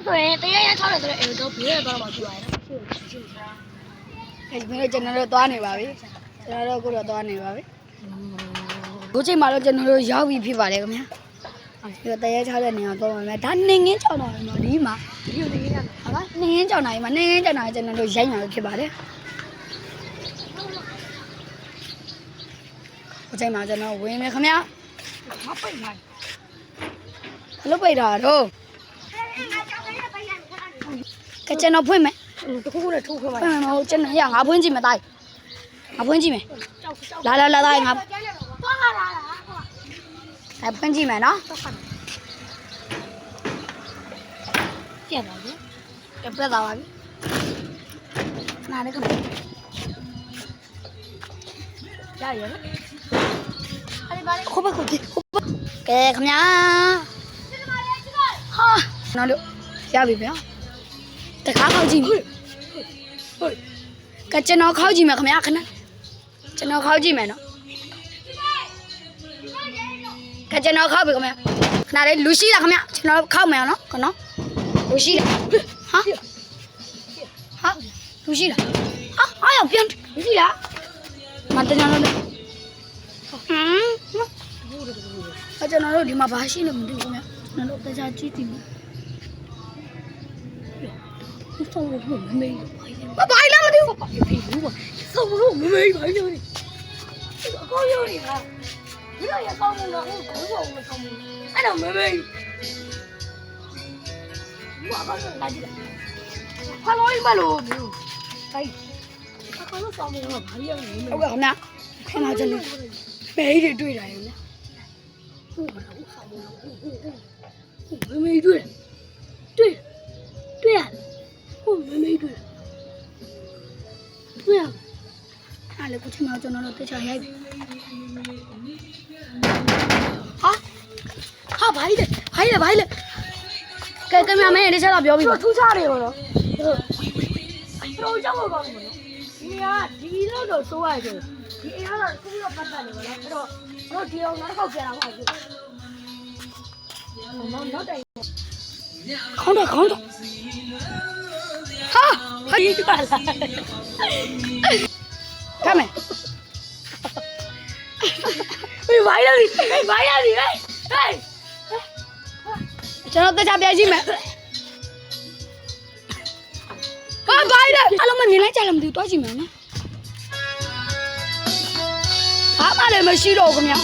ဆိုရင်တရားရ6တယ်ဆိုတော့အဲ့တော့ဘေးရတော့မှပြရတယ်အဲ့ဒီကျွန်တော်တို့သွားနေပါပြီကျွန်တော်တို့အခုတော့သွားနေပါပြီဒီချိန်မှာတော့ကျွန်တော်တို့ရောက်ပြီဖြစ်ပါတယ်ခင်ဗျာဒီတော့တရား6တဲ့နေရာတော့ပါမယ်ဒါနေငင်းကြောင်တော့နော်ဒီမှာဒီလိုနေရတာဟုတ်လားနေငင်းကြောင်နိုင်မှာနေငင်းကြောင်နိုင်ကျွန်တော်တို့ရိုက်မှာဖြစ်ပါတယ်ဒီချိန်မှာကျွန်တော်ဝင်မယ်ခင်ဗျာမပိတ်နိုင် ဘလို့ပိတ်တာတော့ကကျွန်တော်ဖွင့်မယ် တခုခုနဲ့ထိုးခွဲပါ ဖွင့်မယ်မဟုတ်ကျွန်တော်ငါဖွင့်ကြည့်မယ်တိုင်းငါဖွင့်ကြည့်မယ်လာတိုင်းငါသွားလာလာအဲ့ဖွင့်ကြည့်မယ်နော်ကျက်ပါဘူးပြတ်သွားပါပြီနားလည်းကမရရနော်အဲ့ဒီပါလေခုဘကဲခင်ဗျာဟာနော်လို့ရပြီဗျာတခါခောက်ကြည့်မယ်ကကျွန်တော်ခောက်ကြည့်မယ်ခင်ဗျာခဏကျွန်တော်ခောက်ကြည့်မယ်နော်ကကျွန်တော်ခောက်ပြီခင်ဗျာခဏလေးလူရှိလားခင်ဗျာကျွန်တော်ခောက်မယ်နော်ခဏလူရှိလားဟာလူရှိလားအားရပြန်လူရှိလားမတညာလို့ကျွန်တော်တို့ဒီမှာဘာရှိနေမသိဘူးခင်ဗျာကျွန်တော်တို့တရားကြည့်တည်မယ်ဆောင်းလို့မမေးဘာဘာလဲမသိဘူးဘာဖြစ်ဘူးဆောင်းလို့မမေးဘာလို့လဲအကောရုံးနေတာဒီလိုရကောင်းလို့တော့ကိုယ်ကိုမဆောင်ဘူးအဲ့တော့မမေးဘာဘာလို့လာကြည့်ဖာလို့မလို့ဘူးအဲ့အကောလို့ဆောင်နေတော့ဘာလို့ရောမမေးဟုတ်ကဲ့ခင်ဗျာခင်ဗျာကျွန်တော်မေးတွေတွေ့တာရောမမေးတွေ့ရဟုတ်မမေးတွေ့ရအဲ့လေကိုချင်မကျွန်တော်တို့တခြားရိုက်ပြီဟာဘာလဲကဲကင်မရာမင်းလေးချက်တော့ပြောပြီးပါထူးခြားတယ်ဘောနော်တော့ကြောက်ကောင်းတယ်ဘောနော်ဒီတော့ဆိုရတယ်ဒီအိမ်ကတော့ခုပြီးတော့ပတ်သက်နေပါလားအဲ့တော့တို့ဒီအောင်နောက်တစ်ခေါက်ပြန်လာမှာဖြစ်နောက်တိုင်ခေါင်းတော့ဟာဒီပါလားကမယ်ဟေးဝိုင်းရပြီဟေးကျွန်တော်တခြားပြကြည့်မယ်ဟာဘာလဲအလုံးမနေလိုက်ကြလားမသိဘူးတွားကြည့်မယ်နော်ဘာမှလည်းမရှိတော့ဘူးခင်ဗျာ